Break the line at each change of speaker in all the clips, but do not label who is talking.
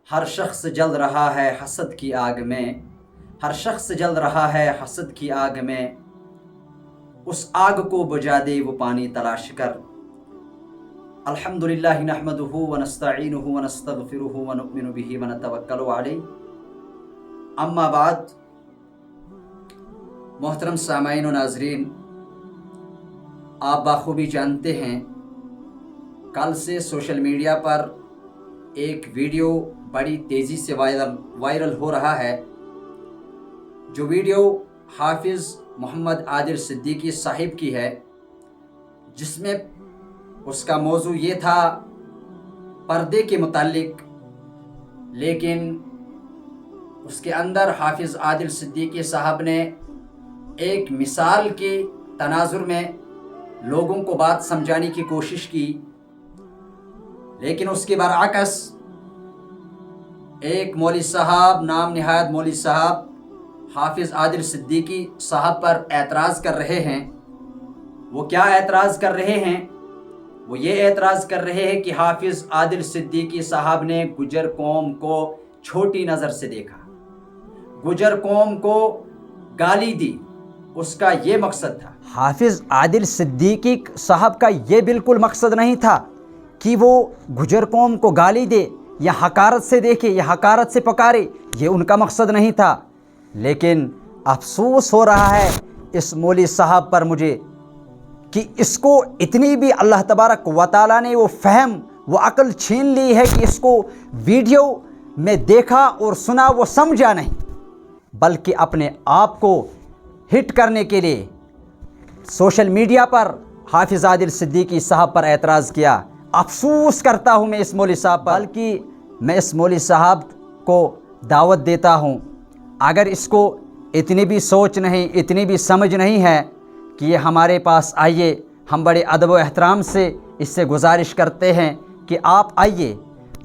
ہر شخص جل رہا ہے حسد کی آگ میں، ہر شخص جل رہا ہے حسد کی آگ میں، اس آگ کو بجھا دے وہ پانی تلاش کر۔ الحمدللہ نحمدہ ونستعینہ ونستغفرہ ونؤمن بہ ونتوکل علیہ، اما بعد۔ محترم سامعین و ناظرین، آپ بخوبی جانتے ہیں کل سے سوشل میڈیا پر ایک ویڈیو بڑی تیزی سے وائرل ہو رہا ہے، جو ویڈیو حافظ محمد عادل صدیقی صاحب کی ہے، جس میں اس کا موضوع یہ تھا پردے کے متعلق، لیکن اس کے اندر حافظ عادل صدیقی صاحب نے ایک مثال کے تناظر میں لوگوں کو بات سمجھانے کی کوشش کی، لیکن اس کے برعکس ایک مولوی صاحب، نام نہاد مولوی صاحب حافظ عادل صدیقی صاحب پر اعتراض کر رہے ہیں۔ وہ کیا اعتراض کر رہے ہیں؟ وہ یہ اعتراض کر رہے ہیں کہ حافظ عادل صدیقی صاحب نے گجر قوم کو چھوٹی نظر سے دیکھا، گجر قوم کو گالی دی، اس کا یہ مقصد تھا۔
حافظ عادل صدیقی صاحب کا یہ بالکل مقصد نہیں تھا کہ وہ گجر قوم کو گالی دے یا حقارت سے دیکھے یا حقارت سے پکارے، یہ ان کا مقصد نہیں تھا۔ لیکن افسوس ہو رہا ہے اس مولوی صاحب پر مجھے کہ اس کو اتنی بھی اللہ تبارک و تعالیٰ نے وہ فہم، وہ عقل چھین لی ہے کہ اس کو ویڈیو میں دیکھا اور سنا وہ سمجھا نہیں، بلکہ اپنے آپ کو ہٹ کرنے کے لیے سوشل میڈیا پر حافظ عادل صدیقی صاحب پر اعتراض کیا۔ افسوس کرتا ہوں میں اس مولوی صاحب پر، بلکہ میں اس مولوی صاحب کو دعوت دیتا ہوں، اگر اس کو اتنی بھی سوچ نہیں، اتنی بھی سمجھ نہیں ہے کہ یہ ہمارے پاس آئیے، ہم بڑے ادب و احترام سے اس سے گزارش کرتے ہیں کہ آپ آئیے۔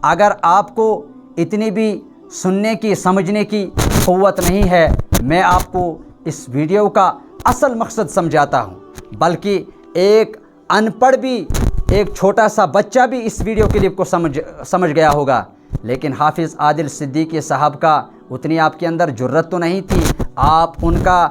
اگر آپ کو اتنی بھی سننے کی، سمجھنے کی قوت نہیں ہے، میں آپ کو اس ویڈیو کا اصل مقصد سمجھاتا ہوں، بلکہ ایک ان پڑھ بھی، ایک چھوٹا سا بچہ بھی اس ویڈیو کلپ کو سمجھ گیا ہوگا، لیکن حافظ عادل صدیقی صاحب کا اتنی آپ کے اندر جرت تو نہیں تھی۔ آپ ان کا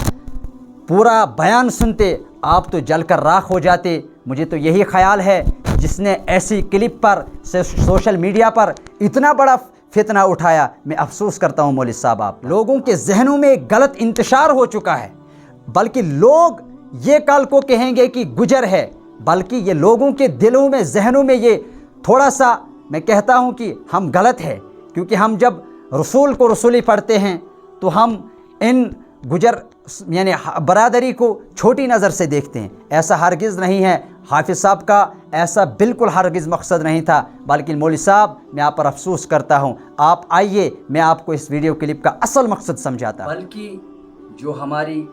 پورا بیان سنتے آپ تو جل کر راکھ ہو جاتے۔ مجھے تو یہی خیال ہے جس نے ایسی کلپ پر سوشل میڈیا پر اتنا بڑا فتنہ اٹھایا، میں افسوس کرتا ہوں مولوی صاحب، آپ لوگوں کے ذہنوں میں ایک غلط انتشار ہو چکا ہے، بلکہ لوگ یہ کل کو کہیں گے کہ گجر ہے، بلکہ یہ لوگوں کے دلوں میں، ذہنوں میں یہ تھوڑا سا، میں کہتا ہوں کہ ہم غلط ہے، کیونکہ ہم جب رسول کو رسولی پڑھتے ہیں تو ہم ان گجر یعنی برادری کو چھوٹی نظر سے دیکھتے ہیں۔ ایسا ہرگز نہیں ہے، حافظ صاحب کا ایسا بالکل ہرگز مقصد نہیں تھا، بلکہ مولوی صاحب میں آپ پر افسوس کرتا ہوں، آپ آئیے، میں آپ کو اس ویڈیو کلپ کا اصل مقصد سمجھاتا ہوں۔
بلکہ جو ہماری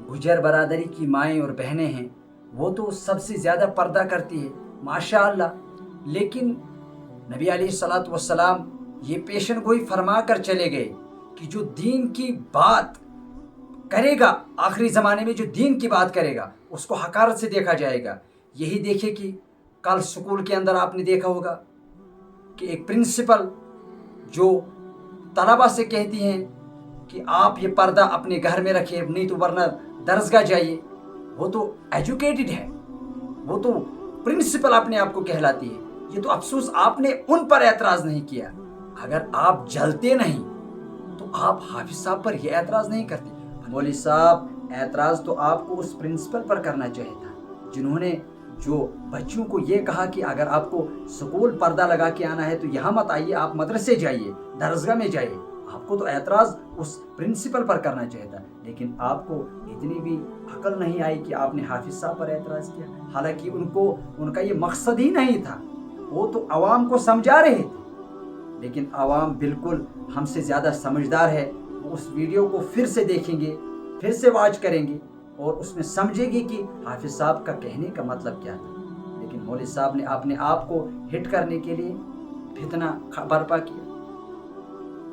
گجر برادری کی مائیں اور بہنیں ہیں، وہ تو سب سے زیادہ پردہ کرتی ہے، ماشاء اللہ، لیکن نبی علیہ الصلوۃ والسلام یہ پیشن گوئی فرما کر چلے گئے کہ جو دین کی بات کرے گا، آخری زمانے میں جو دین کی بات کرے گا اس کو حقارت سے دیکھا جائے گا۔ یہی دیکھے کہ کل سکول کے اندر آپ نے دیکھا ہوگا کہ ایک پرنسپل جو طلبہ سے کہتی ہیں کہ آپ یہ پردہ اپنے گھر میں رکھیں، نہیں تو ورنہ درسگاہ جائیے، وہ تو ایجوکیٹڈ ہے، وہ تو پرنسپل اپنے آپ کو کہلاتی ہے۔ یہ تو افسوس آپ نے ان پر اعتراض نہیں کیا۔ اگر آپ جلتے نہیں تو آپ حافظ صاحب پر یہ اعتراض نہیں کرتے۔ مولوی صاحب، اعتراض تو آپ کو اس پرنسپل پر کرنا چاہیے تھا جنہوں نے جو بچوں کو یہ کہا کہ اگر آپ کو سکول پردہ لگا کے آنا ہے تو یہاں مت آئیے، آپ مدرسے جائیے، درسگاہ میں جائیے۔ آپ کو تو اعتراض اس پرنسپل پر کرنا چاہیے تھا، لیکن آپ کو اتنی بھی عقل نہیں آئی کہ آپ نے حافظ صاحب پر اعتراض کیا، حالانکہ ان کا یہ مقصد ہی نہیں تھا۔ وہ تو عوام کو سمجھا رہے تھے، لیکن عوام بالکل ہم سے زیادہ سمجھدار ہے، وہ اس ویڈیو کو پھر سے دیکھیں گے، پھر سے واچ کریں گے اور اس میں سمجھے گی کہ حافظ صاحب کا کہنے کا مطلب کیا تھا۔ لیکن مولوی صاحب نے اپنے آپ کو ہٹ کرنے کے لیے فتنہ برپا کیا۔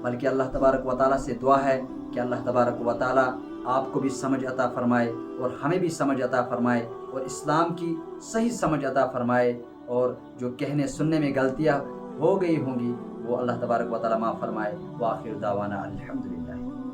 بلکہ اللہ تبارک و تعالیٰ سے دعا ہے کہ اللہ تبارک و تعالیٰ آپ کو بھی سمجھ عطا فرمائے اور ہمیں بھی سمجھ عطا فرمائے اور اسلام کی صحیح سمجھ عطا فرمائے، اور جو کہنے سننے میں غلطیاں ہو گئی ہوں گی وہ اللہ تبارک و تعالی معاف فرمائے۔ وآخر دعوانا الحمدللہ۔